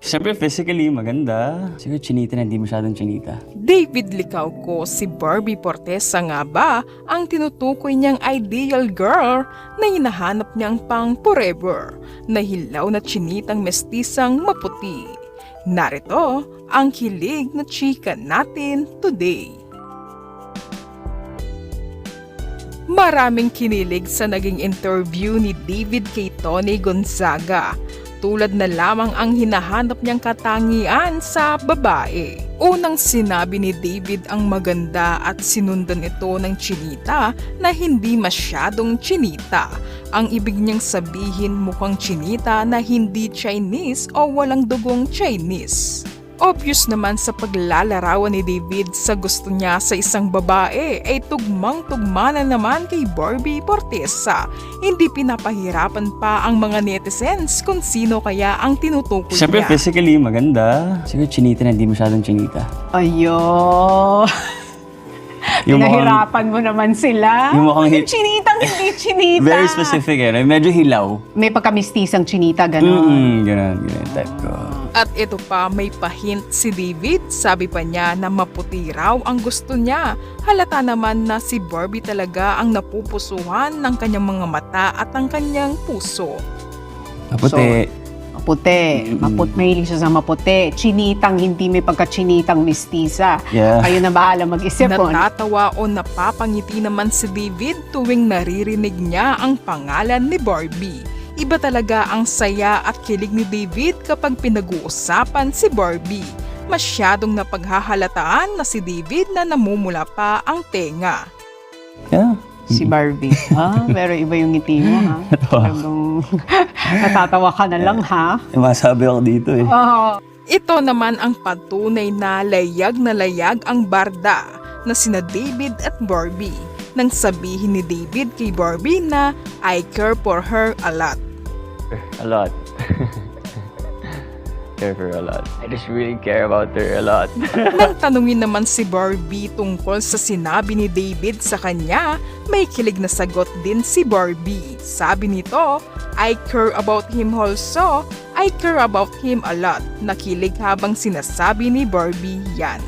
Siyempre physically maganda. Siguro chinita na hindi masyadong chinita. David Licauco, si Barbie Fortesa nga ba ang tinutukoy niyang ideal girl na hinahanap niyang pang forever, na hilaw na chinitang mestisang maputi. Narito ang kilig na chika natin today. Maraming kinilig sa naging interview ni David kay Tony Gonzaga. Tulad na lamang ang hinahanap niyang katangian sa babae. Unang sinabi ni David ang maganda at sinundan ito ng chinita na hindi masyadong chinita. Ang ibig niyang sabihin mukhang chinita na hindi Chinese o walang dugong Chinese. Obvious naman sa paglalarawan ni David sa gusto niya sa isang babae ay tugmang-tugma na naman kay Barbie Fortesa. Hindi pinapahirapan pa ang mga netizens kung sino kaya ang tinutukoy Siyempre niya. physically maganda. Siguro chinita na hindi masyadong chinita. Ayo. Pinahirapan mo naman sila. Yung mukhang Chinitang hindi chinita. Very specific eh. Medyo hilaw. May pagkamistisang chinita, gano'n. Ganun type ko. At ito pa, may pahint si David. Sabi pa niya na maputi raw ang gusto niya. Halata naman na si Barbie talaga ang napupusuhan ng kanyang mga mata at ang kanyang puso. Maputi. Maputi. Mahilig siya sa maputi. Chinitang hindi may pagka-chinitang mistisa. Yeah. Kayo na bahala mag-isip po. Natatawa o napapangiti naman si David tuwing naririnig niya ang pangalan ni Barbie. Iba talaga ang saya at kilig ni David kapag pinag-uusapan si Barbie. Masyadong napaghahalataan na si David na namumula pa ang tenga. Yeah. Si Barbie. Pero iba yung ngiti mo, ha? Talagang natatawa ka na lang, ha? Masabi ako dito eh. Ito naman ang patunay na layag ang barda na sina David at Barbie. Nang sabihin ni David kay Barbie na I care for her a lot. A lot. Care for her a lot. I just really care about her a lot. Nang tanungin naman si Barbie tungkol sa sinabi ni David sa kanya, may kilig na sagot din si Barbie. Sabi nito, I care about him also. I care about him a lot. Nakilig habang sinasabi ni Barbie yan.